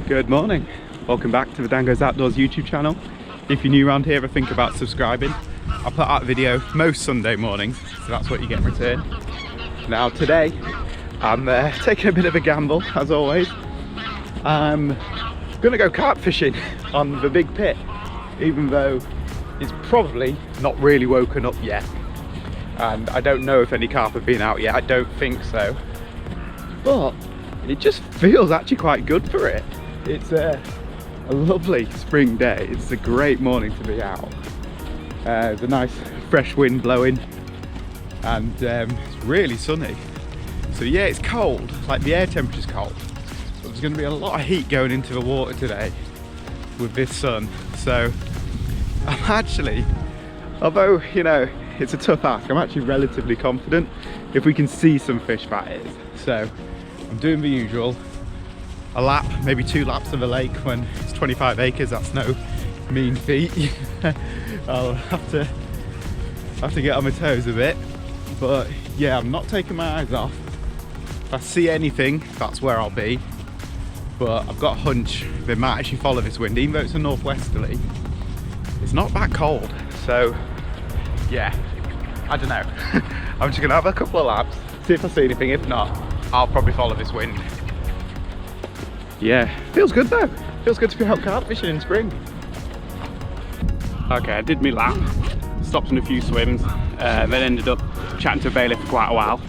Good morning, welcome back to the DanGoesOutdoors YouTube channel. If you're new around here, think about subscribing. I put out a video most Sunday mornings, so that's what you get in return. Now today, I'm taking a bit of a gamble, as always. I'm gonna go carp fishing on the big pit, even though it's probably not really woken up yet. And I don't know if any carp have been out yet, I don't think so. But it just feels actually quite good for it. It's a lovely spring day. It's a great morning to be out. There's a nice fresh wind blowing and it's really sunny. So yeah, it's cold, like the air temperature's cold. But there's going to be a lot of heat going into the water today with this sun. So I'm actually, although you know it's a tough ask, I'm actually relatively confident if we can see some fish, that is. So I'm doing the usual. A lap, maybe 2 laps of a lake when it's 25 acres, that's no mean feat. I'll have to get on my toes a bit, but yeah, I'm not taking my eyes off. If I see anything, that's where I'll be, but I've got a hunch they might actually follow this wind. Even though it's a northwesterly, it's not that cold, so yeah, I don't know. I'm just gonna have a couple of laps, see if I see anything. If not, I'll probably follow this wind. Yeah, feels good though. Feels good to be out carp fishing in spring. Okay, I did my lap, stopped on a few swims, then ended up chatting to a bailiff for quite a while.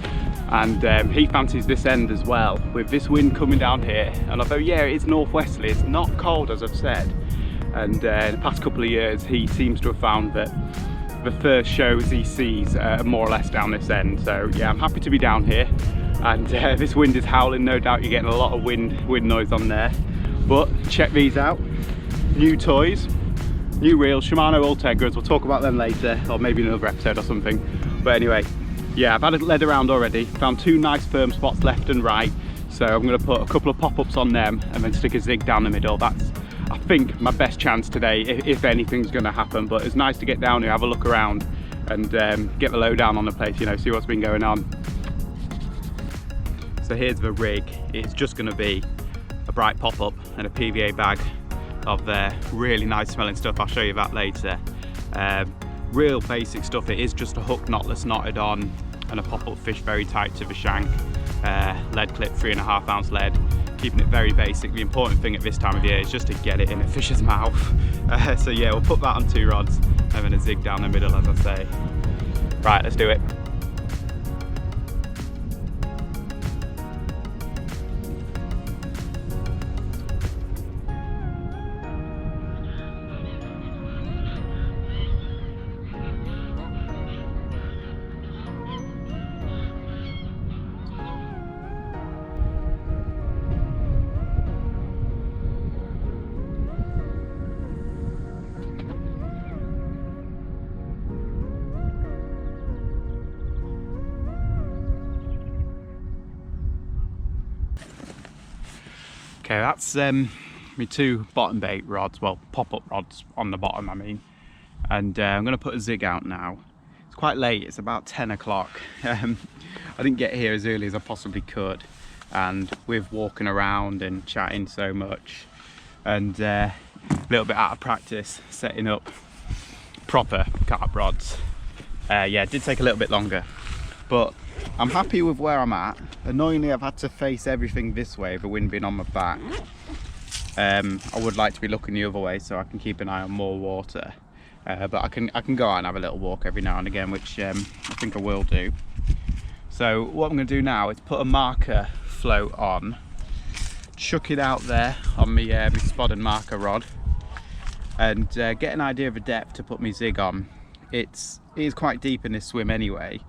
And he fancies this end as well, with this wind coming down here. And although, yeah, it is northwesterly, it's not cold, as I've said. And in the past couple of years, he seems to have found that the first shows he sees are more or less down this end. So yeah, I'm happy to be down here. And this wind is howling, no doubt you're getting a lot of wind noise on there. But check these out, new toys, new reels, Shimano Ultegras. We'll talk about them later, or maybe another episode or something. But anyway, yeah, I've had a lead around already, found 2 nice firm spots left and right. So I'm gonna put a couple of pop-ups on them and then stick a zig down the middle. That's, I think, my best chance today, if anything's gonna happen. But it's nice to get down here, have a look around and get the lowdown on the place, you know, see what's been going on. So here's the rig. It's just going to be a bright pop-up and a PVA bag of really nice smelling stuff. I'll show you that later. Real basic stuff. It is just a hook knotless knotted on and a pop-up fish very tight to the shank. Lead clip, 3.5 ounce lead. Keeping it very basic. The important thing at this time of year is just to get it in a fish's mouth. So yeah, we'll put that on 2 rods and then a zig down the middle, as I say. Right, let's do it. Okay, that's my 2 bottom bait rods, well, pop-up rods on the bottom, I mean. And I'm going to put a zig out now. It's quite late, it's about 10 o'clock. I didn't get here as early as I possibly could. And with walking around and chatting so much, and a little bit out of practice setting up proper carp rods. Yeah, it did take a little bit longer. But I'm happy with where I'm at. Annoyingly, I've had to face everything this way, the wind being on my back. I would like to be looking the other way so I can keep an eye on more water. But I can go out and have a little walk every now and again, which I think I will do. So what I'm going to do now is put a marker float on, chuck it out there on my spot and marker rod, and get an idea of the depth to put my zig on. It is quite deep in this swim anyway.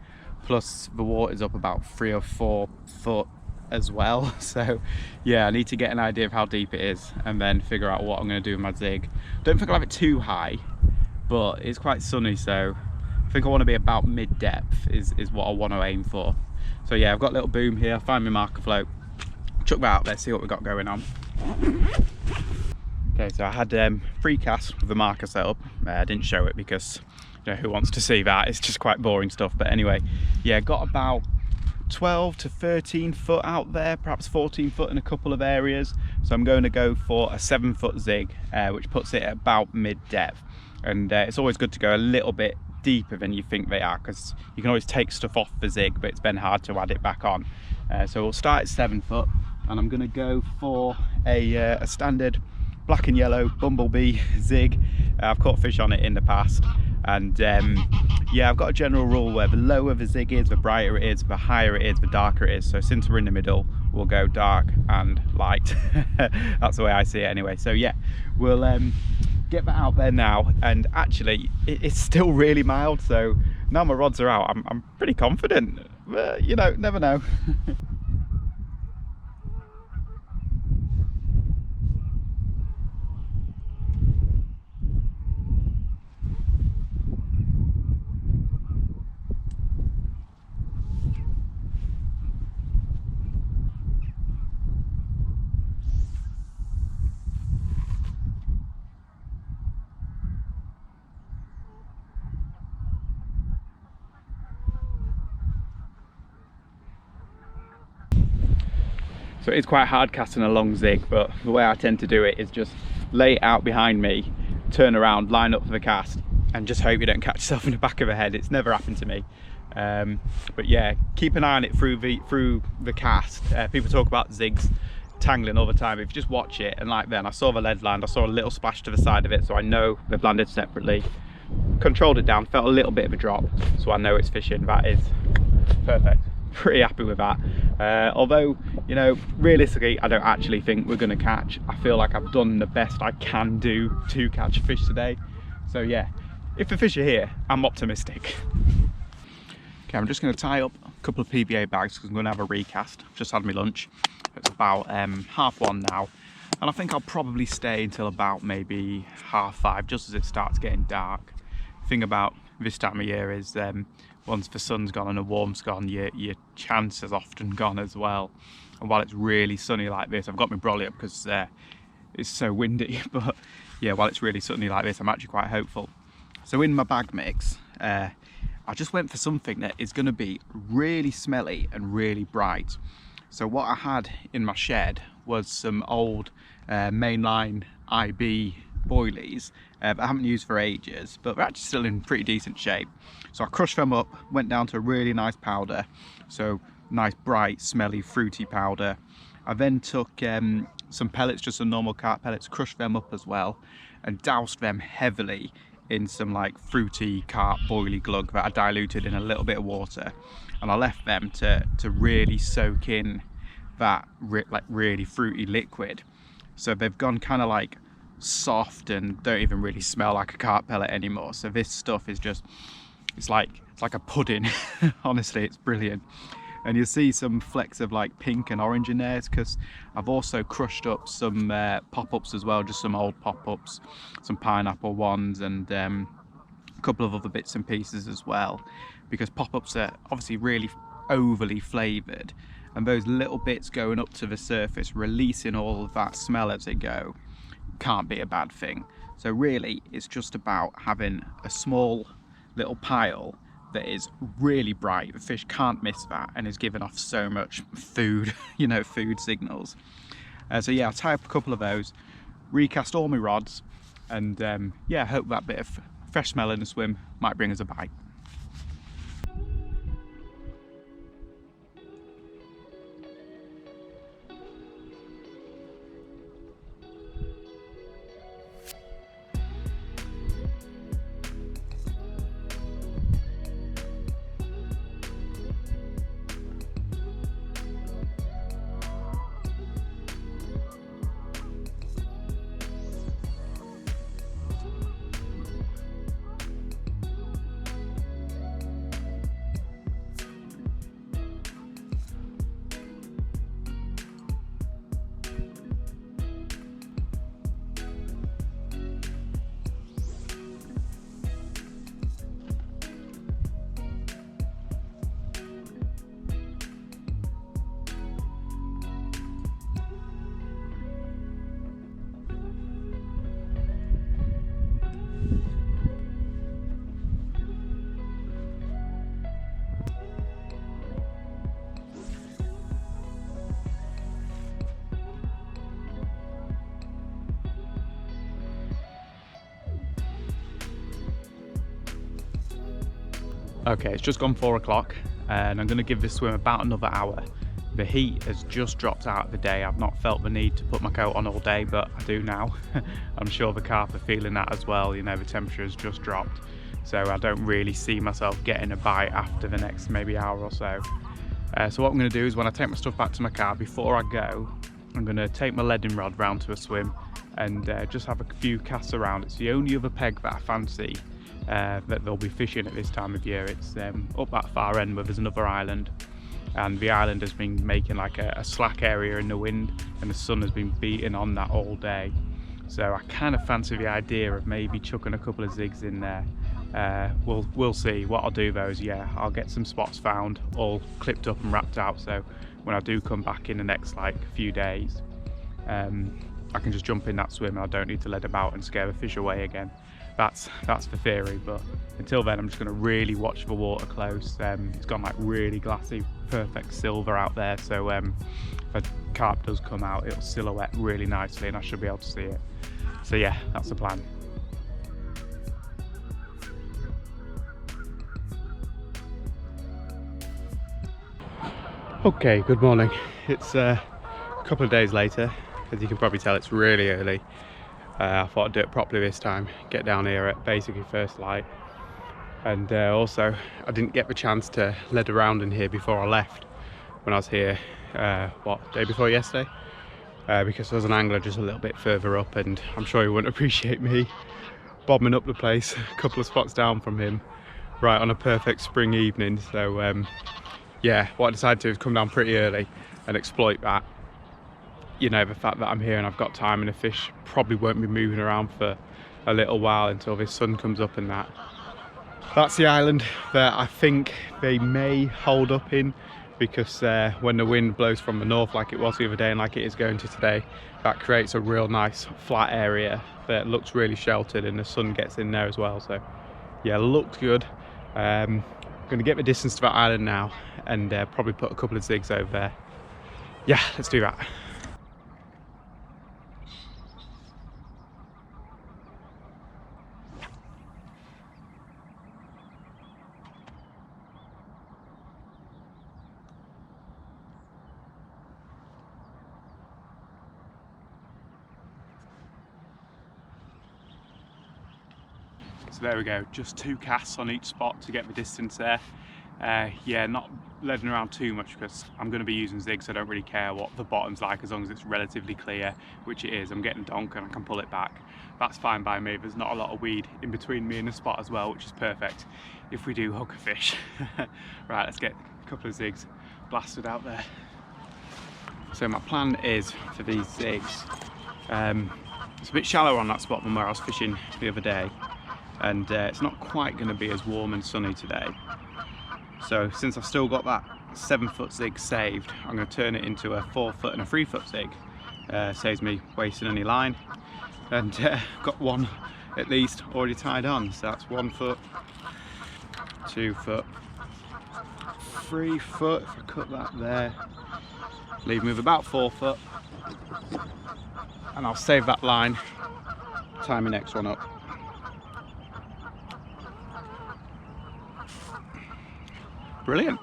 Plus the water's up about 3 or 4 foot as well. So yeah, I need to get an idea of how deep it is and then figure out what I'm going to do with my zig. Don't think I'll have it too high, but it's quite sunny, so I think I want to be about mid-depth is what I want to aim for. So yeah, I've got a little boom here, find my marker float, chuck that out there, see what we've got going on. Okay, so I had 3 casts with the marker set up. I didn't show it because, you know, who wants to see that? It's just quite boring stuff. But anyway, yeah, got about 12 to 13 foot out there, perhaps 14 foot in a couple of areas. So I'm going to go for a 7-foot zig, which puts it at about mid depth. And it's always good to go a little bit deeper than you think they are, because you can always take stuff off the zig, but it's been hard to add it back on. So we'll start at 7 foot, and I'm going to go for a standard black and yellow bumblebee zig. I've caught fish on it in the past, and yeah, I've got a general rule where the lower the zig is, the brighter it is, the higher it is, the darker it is. So since we're in the middle, we'll go dark and light. That's the way I see it anyway. So yeah, we'll get that out there now, and actually it's still really mild, so now my rods are out, I'm pretty confident, but you know, never know. So it's quite hard casting a long zig, but the way I tend to do it is just lay it out behind me, turn around, line up for the cast, and just hope you don't catch yourself in the back of the head. It's never happened to me. But yeah, keep an eye on it through the cast. People talk about zigs tangling all the time. If you just watch it, and like then I saw the lead land, I saw a little splash to the side of it, so I know they've landed separately. Controlled it down, felt a little bit of a drop, so I know it's fishing. That is perfect. Pretty happy with that. Although, you know, realistically I don't actually think we're going to catch. I feel like I've done the best I can do to catch a fish today. So yeah, if the fish are here, I'm optimistic. Okay, I'm just going to tie up a couple of PVA bags because I'm going to have a recast. I've just had my lunch. It's about 1:30 now, and I think I'll probably stay until about maybe 5:30, just as it starts getting dark. The thing about this time of year is once the sun's gone and the warmth's gone, your chance is often gone as well. And while it's really sunny like this, I've got my brolly up because it's so windy, but yeah, while it's really sunny like this, I'm actually quite hopeful. So in my bag mix, I just went for something that is going to be really smelly and really bright. So what I had in my shed was some old mainline IB boilies that I haven't used for ages, but they're actually still in pretty decent shape. So I crushed them up, went down to a really nice powder, so nice bright smelly fruity powder. I then took some pellets, just some normal carp pellets, crushed them up as well, and doused them heavily in some like fruity carp boilie glug that I diluted in a little bit of water, and I left them to really soak in that like really fruity liquid. So they've gone kind of like soft and don't even really smell like a carp pellet anymore. So this stuff is just, it's like a pudding. Honestly, it's brilliant. And you'll see some flecks of like pink and orange in there because I've also crushed up some pop-ups as well, just some old pop-ups, some pineapple ones, and a couple of other bits and pieces as well, because pop-ups are obviously really overly flavoured, and those little bits going up to the surface, releasing all of that smell as they go, can't be a bad thing. So really it's just about having a small little pile that is really bright. The fish can't miss that and is giving off so much food, you know, food signals. So yeah, I'll tie up a couple of those, recast all my rods, and yeah, hope that bit of fresh smell in the swim might bring us a bite. Okay, it's just gone 4 o'clock and I'm going to give this swim about another hour. The heat has just dropped out of the day. I've not felt the need to put my coat on all day, but I do now. I'm sure the carp are feeling that as well. You know, the temperature has just dropped, so I don't really see myself getting a bite after the next maybe hour or so. So what I'm going to do is when I take my stuff back to my car, before I go, I'm going to take my leading rod round to a swim and just have a few casts around. It's the only other peg that I fancy that they'll be fishing at this time of year. It's up that far end where there's another island, and the island has been making like a slack area in the wind, and the sun has been beating on that all day. So I kind of fancy the idea of maybe chucking a couple of zigs in there. We'll see. What I'll do though is, yeah, I'll get some spots found, all clipped up and wrapped out, so when I do come back in the next like few days, I can just jump in that swim and I don't need to let about and scare the fish away again. That's the theory, but until then I'm just going to really watch the water close. It's got like really glassy, perfect silver out there, so if a carp does come out, it'll silhouette really nicely and I should be able to see it. So yeah, that's the plan. Okay, good morning. It's a couple of days later. As you can probably tell, it's really early. I thought I'd do it properly this time, get down here at basically first light. And also, I didn't get the chance to lead around in here before I left when I was here, day before yesterday? Because there was an angler just a little bit further up, and I'm sure he wouldn't appreciate me bombing up the place a couple of spots down from him right on a perfect spring evening. So yeah, what I decided to do is come down pretty early and exploit that. You know, the fact that I'm here and I've got time, and the fish probably won't be moving around for a little while until the sun comes up and that. That's the island that I think they may hold up in, because when the wind blows from the north like it was the other day and like it is going to today, that creates a real nice flat area that looks really sheltered and the sun gets in there as well. So yeah, looks good. I'm going to get the distance to that island now and probably put a couple of zigs over there. Yeah, let's do that. So there we go, just 2 casts on each spot to get the distance there. Yeah, not leading around too much because I'm going to be using zigs, so I don't really care what the bottom's like as long as it's relatively clear, which it is. I'm getting donk and I can pull it back. That's fine by me. There's not a lot of weed in between me and the spot as well, which is perfect if we do hook a fish. Right, let's get a couple of zigs blasted out there. So my plan is for these zigs, it's a bit shallower on that spot than where I was fishing the other day, and it's not quite going to be as warm and sunny today. So since I've still got that 7-foot zig saved, I'm going to turn it into a 4-foot and a 3-foot zig. Saves me wasting any line, and got one at least already tied on. So that's 1 foot, 2 foot, 3 foot. If I cut that there, leave me with about 4 foot, and I'll save that line, tie my next one up. Brilliant.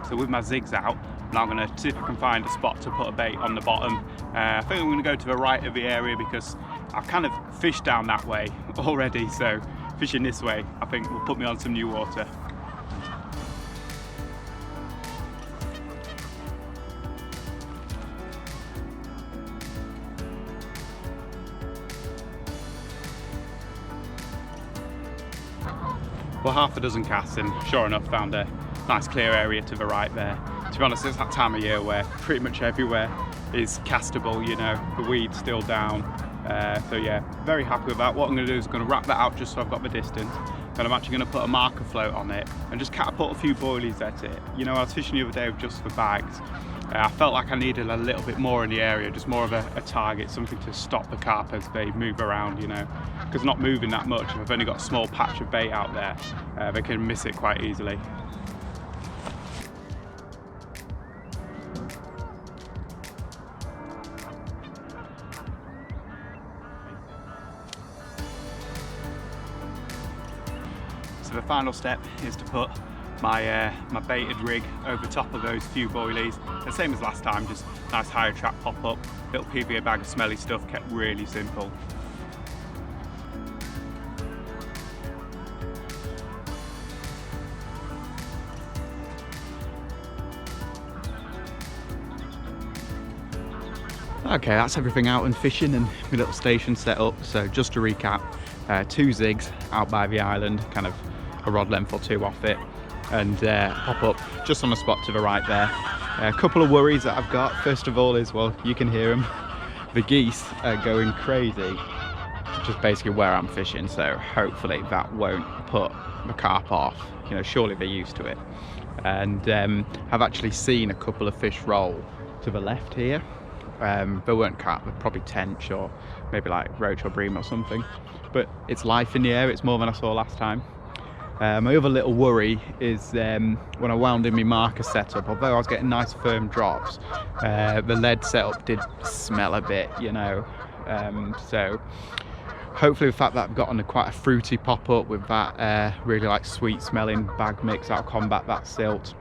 So with my zigs out, now I'm going to see if I can find a spot to put a bait on the bottom. I think I'm going to go to the right of the area because I've kind of fished down that way already, so fishing this way I think will put me on some new water. Well, half a dozen casts and sure enough found a nice clear area to the right there. To be honest, it's that time of year where pretty much everywhere is castable, you know, the weed's still down. So yeah, very happy with that. What I'm going to do is going to wrap that out just so I've got the distance. And I'm actually going to put a marker float on it and just catapult a few boilies at it. You know, I was fishing the other day with just the bags, I felt like I needed a little bit more in the area, just more of a target, something to stop the carp as they move around, you know, because not moving that much, if I've only got a small patch of bait out there, they can miss it quite easily. So the final step is to put my baited rig over top of those few boilies. The same as last time, just nice higher trap pop up, little PVA bag of smelly stuff, kept really simple. Okay, that's everything out and fishing and my little station set up. So just to recap, 2 zigs out by the island, kind of a rod length or 2 off it, and pop up just on the spot to the right there. A couple of worries that I've got. First of all is, well, you can hear them. The geese are going crazy, just basically where I'm fishing, so hopefully that won't put the carp off. You know, surely they're used to it. And I've actually seen a couple of fish roll to the left here. They weren't carp, they're probably tench or maybe like roach or bream or something. But it's life in the air, it's more than I saw last time. My other little worry is when I wound in my marker setup, although I was getting nice firm drops, the lead setup did smell a bit, you know. So hopefully the fact that I've gotten quite a fruity pop-up with that really like sweet smelling bag mix, that'll combat that silt.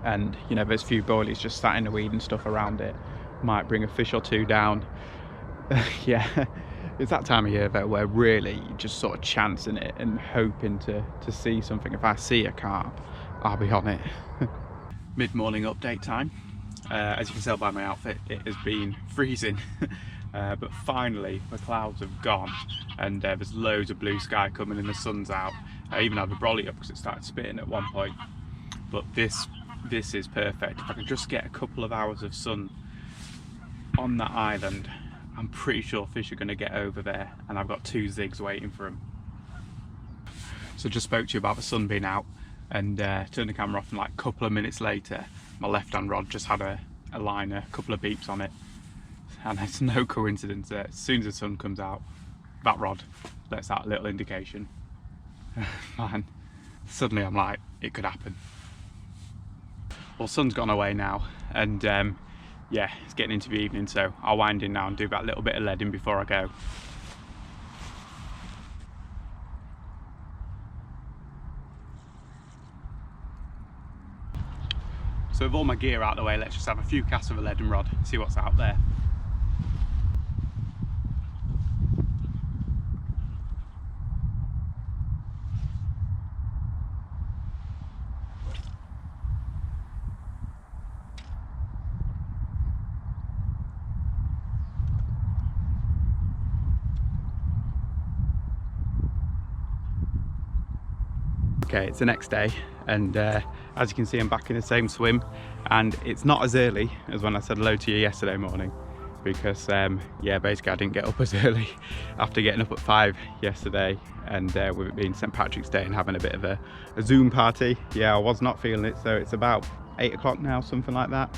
And you know, there's a few boilies just sat in the weed and stuff around it, might bring a fish or 2 down. Yeah. It's that time of year though where really you're just sort of chancing it and hoping to see something. If I see a carp, I'll be on it. Mid-morning update time. As you can tell by my outfit, it has been freezing. But finally the clouds have gone and there's loads of blue sky coming and the sun's out. I even had the brolly up because it started spitting at one point. But this is perfect. If I can just get a couple of hours of sun on that island, I'm pretty sure fish are going to get over there, and I've got 2 zigs waiting for them. So just spoke to you about the sun being out and turned the camera off, and like a couple of minutes later my left hand rod just had a liner, a couple of beeps on it, and it's no coincidence that as soon as the sun comes out, that rod lets out a little indication. Man, suddenly I'm like, it could happen. Well, sun's gone away now, and yeah, it's getting into the evening, so I'll wind in now and do that little bit of leading before I go. So with all my gear out of the way, let's just have a few casts of a leading rod, see what's out there. Okay, it's the next day, and as you can see, I'm back in the same swim, and it's not as early as when I said hello to you yesterday morning, because yeah, basically I didn't get up as early after getting up at 5 yesterday, and with it being St. Patrick's Day and having a bit of a Zoom party, yeah, I was not feeling it. So it's about 8 o'clock now, something like that.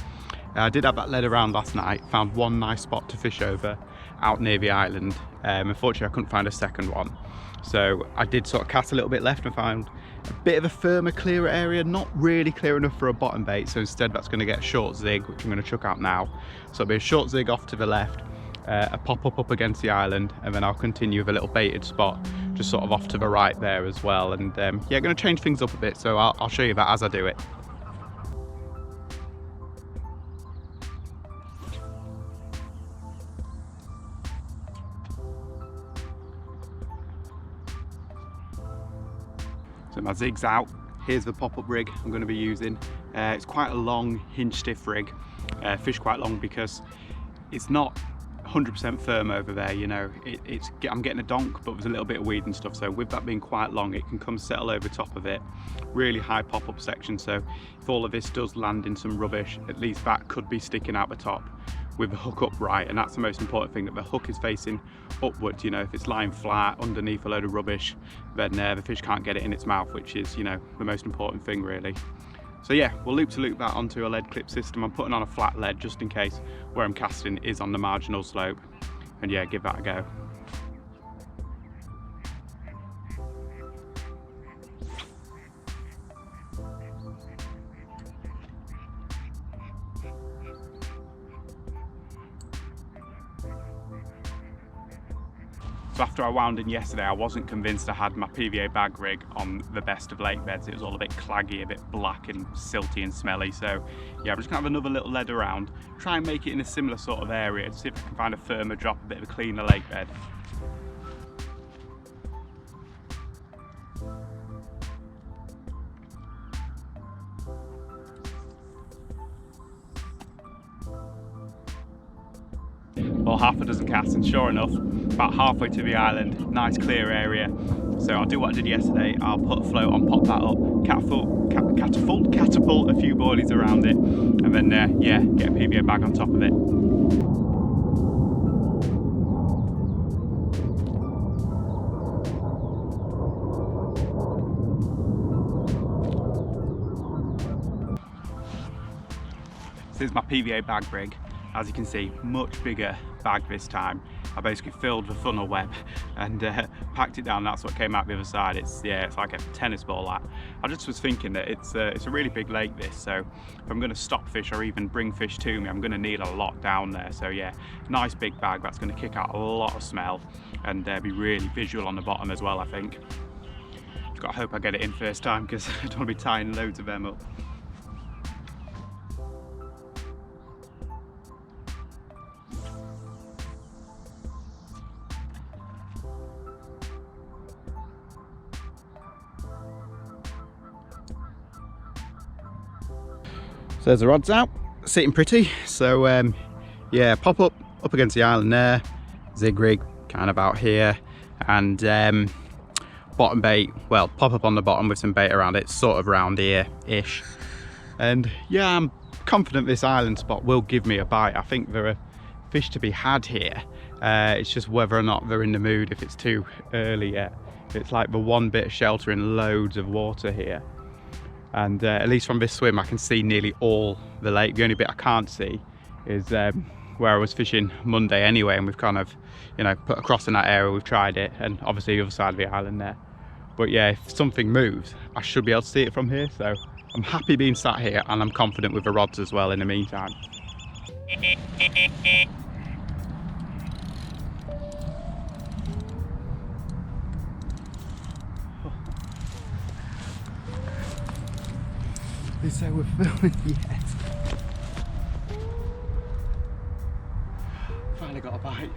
I did have that lead around last night, found one nice spot to fish over out near the island. Unfortunately I couldn't find a second one, so I did sort of cast a little bit left and found a bit of a firmer, clearer area, not really clear enough for a bottom bait, so instead that's going to get a short zig, which I'm going to chuck out now. So it'll be a short zig off to the left, a pop up against the island, and then I'll continue with a little baited spot just sort of off to the right there as well. And yeah, going to change things up a bit, so I'll show you that as I do it. So my zig's out. Here's the pop-up rig I'm going to be using. It's quite a long hinge stiff rig. Fish quite long because it's not 100% firm over there, you know. I'm getting a donk, but there's a little bit of weed and stuff, so with that being quite long, it can come settle over top of it. Really high pop-up section, so if all of this does land in some rubbish, at least that could be sticking out the top with the hook upright, and that's the most important thing, that the hook is facing upwards. You know, if it's lying flat underneath a load of rubbish, then the fish can't get it in its mouth, which is, you know, the most important thing really. So yeah, we'll loop to loop that onto a lead clip system. I'm putting on a flat lead just in case where I'm casting is on the marginal slope. And yeah, give that a go. So after I wound in yesterday, I wasn't convinced I had my PVA bag rig on the best of lake beds. It was all a bit claggy, a bit black and silty and smelly. So yeah, I'm just gonna have another little lead around, try and make it in a similar sort of area to see if I can find a firmer drop, a bit of a cleaner lake bed. Well, half a dozen casts, and sure enough, about halfway to the island, nice clear area. So I'll do what I did yesterday. I'll put a float on, pop that up, catapult a few boilies around it, and then yeah, get a PVA bag on top of it. This is my PVA bag rig. As you can see, much bigger bag this time. I basically filled the funnel web and packed it down. That's what came out the other side. It's like a tennis ball. That I just was thinking that it's a really big lake, this. So if I'm going to stop fish or even bring fish to me, I'm going to need a lot down there. So yeah, nice big bag. That's going to kick out a lot of smell and be really visual on the bottom as well, I think. Just got to hope I get it in first time because I don't want to be tying loads of them up. So there's the rods out, sitting pretty. So yeah, pop up against the island there, zig rig kind of out here, and bottom bait, well, pop up on the bottom with some bait around it, sort of round here-ish. And yeah, I'm confident this island spot will give me a bite. I think there are fish to be had here. It's just whether or not they're in the mood, if it's too early yet. It's like the one bit of shelter and loads of water here. And at least from this swim, I can see nearly all the lake. The only bit I can't see is where I was fishing Monday anyway, and we've kind of, you know, put across in that area, we've tried it, and obviously the other side of the island there. But yeah, if something moves, I should be able to see it from here. So I'm happy being sat here, and I'm confident with the rods as well in the meantime. So we're filming yet. Finally got a bite.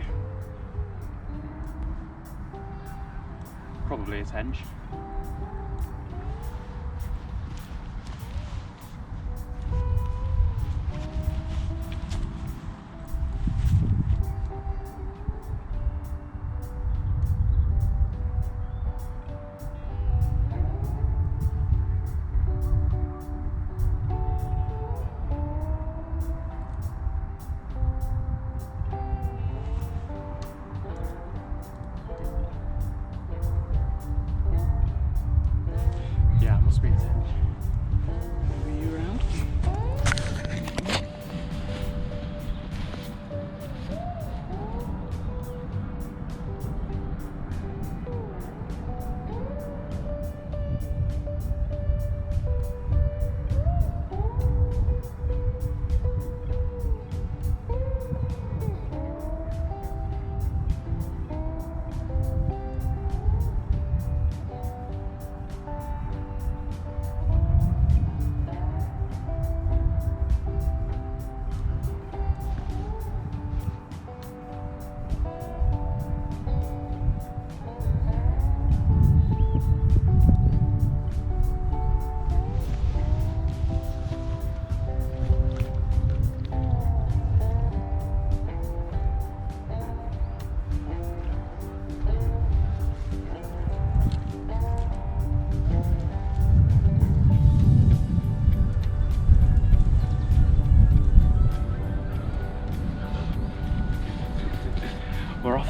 Probably a tench.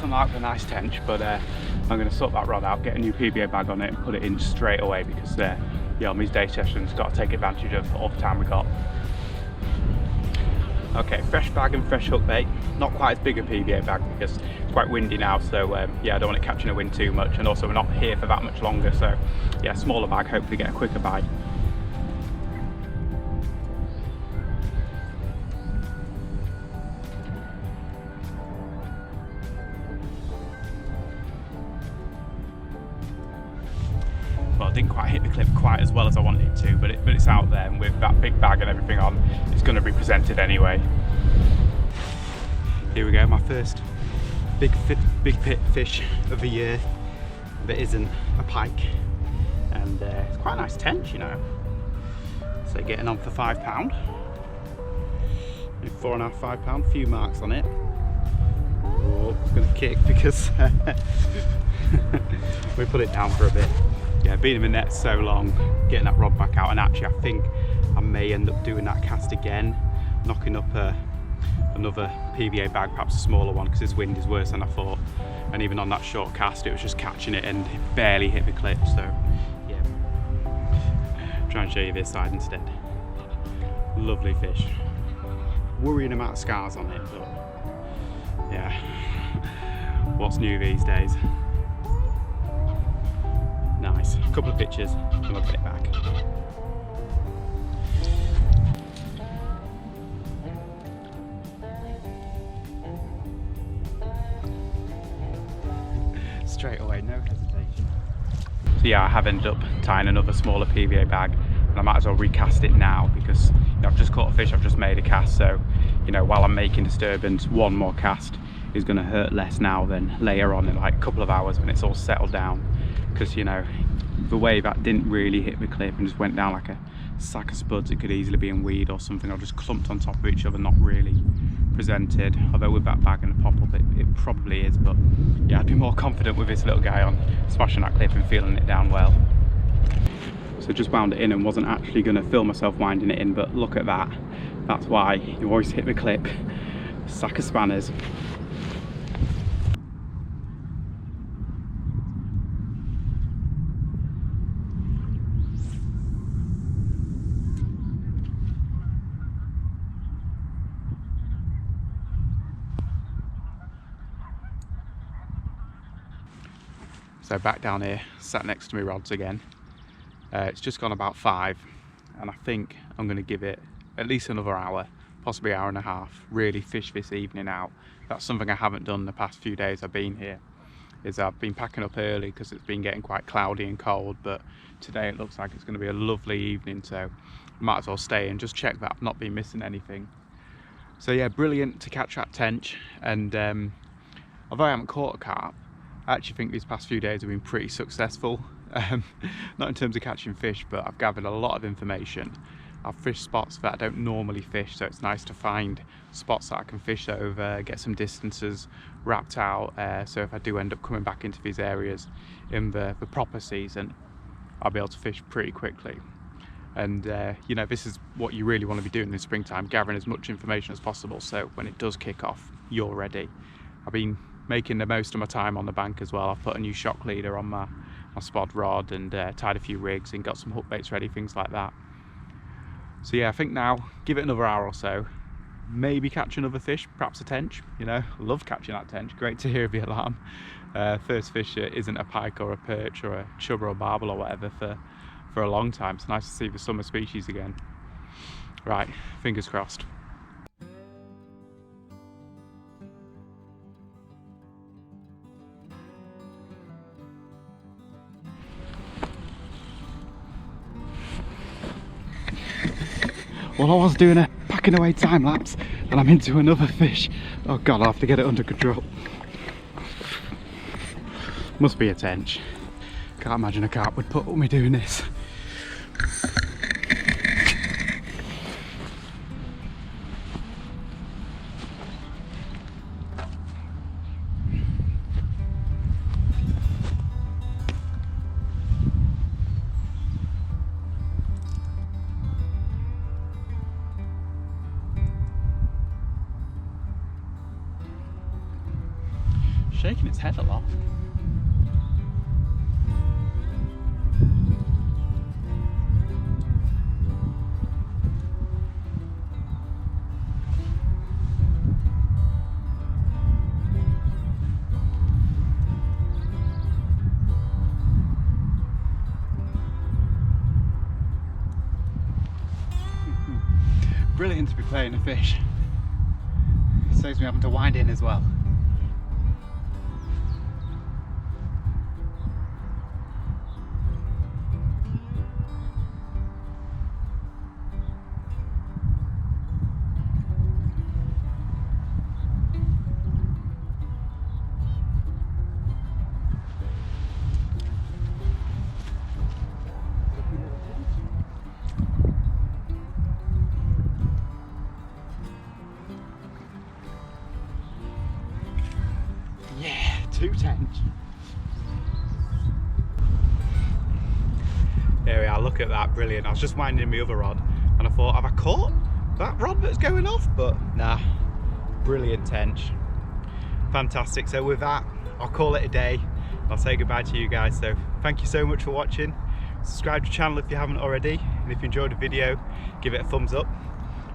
Mark the nice tench, but I'm going to sort that rod out, get a new PVA bag on it and put it in straight away because yeah, on these day sessions, got to take advantage of all the time we got. Okay, fresh bag and fresh hook bait. Not quite as big a PVA bag because it's quite windy now, so yeah, I don't want it catching the wind too much, and also we're not here for that much longer, so yeah, smaller bag, hopefully get a quicker bite. Well, I didn't quite hit the clip quite as well as I wanted it to, but it's out there, and with that big bag and everything on, it's going to be presented anyway. Here we go, my first big pit fish of the year that isn't a pike, and it's quite a nice tench, you know. So getting on for £5, maybe 4.5, £5, few marks on it. Oh, it's going to kick because we put it down for a bit. Yeah, being in the net so long, getting that rod back out, and actually I think I may end up doing that cast again, knocking up another PVA bag, perhaps a smaller one, because this wind is worse than I thought, and even on that short cast it was just catching it and it barely hit the clip. So yeah, try and show you this side instead. Lovely fish, worrying amount of scars on it, but yeah, what's new these days. Nice, a couple of pictures and we'll put it back. Straight away, no hesitation. So yeah, I have ended up tying another smaller PVA bag, and I might as well recast it now because, you know, I've just caught a fish, I've just made a cast, so you know, while I'm making disturbance, one more cast is going to hurt less now than later on in like a couple of hours when it's all settled down. Because, you know, the way that didn't really hit the clip and just went down like a sack of spuds, it could easily be in weed or something, or just clumped on top of each other, not really presented. Although with that bag and the pop-up it probably is, but yeah, I'd be more confident with this little guy on smashing that clip and feeling it down well. So just wound it in and wasn't actually going to film myself winding it in, but look at that. That's why you always hit the clip. Sack of spanners. So back down here, sat next to my rods again. It's just gone about 5, and I think I'm going to give it at least another hour, possibly hour and a half, really fish this evening out. That's something I haven't done the past few days I've been here, is I've been packing up early because it's been getting quite cloudy and cold, but today it looks like it's going to be a lovely evening, so I might as well stay and just check that I've not been missing anything. So yeah, brilliant to catch that tench, and although I haven't caught a carp, I actually think these past few days have been pretty successful. Not in terms of catching fish, but I've gathered a lot of information. I've fished spots that I don't normally fish, so it's nice to find spots that I can fish over, get some distances wrapped out, so if I do end up coming back into these areas in the proper season, I'll be able to fish pretty quickly. And you know, this is what you really want to be doing in the springtime, gathering as much information as possible, so when it does kick off, you're ready. I've been making the most of my time on the bank as well. I've put a new shock leader on my spod rod and tied a few rigs and got some hook baits ready, things like that. So yeah, I think now, give it another hour or so, maybe catch another fish, perhaps a tench. You know, I love catching that tench, great to hear the alarm. First fish isn't a pike or a perch or a chub or a barbel or whatever for a long time. It's nice to see the summer species again. Right, fingers crossed. Well, I was doing a packing away time lapse and I'm into another fish. Oh god, I'll have to get it under control. Must be a tench. Can't imagine a carp would put up with me doing this. Shaking its head a lot. brilliant to be playing a fish. Saves me having to wind in as well. Yeah, 210. There we are, look at that, brilliant. I was just winding my other rod and I thought, have I caught that rod that's going off? But nah, brilliant tench. Fantastic. So with that, I'll call it a day. I'll say goodbye to you guys. So thank you so much for watching. Subscribe to the channel if you haven't already. And if you enjoyed the video, give it a thumbs up.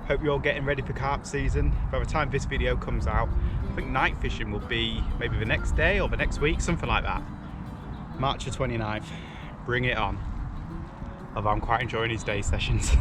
Hope you're all getting ready for carp season. By the time this video comes out, I think night fishing will be maybe the next day or the next week, something like that. March the 29th, bring it on. Although I'm quite enjoying these day sessions.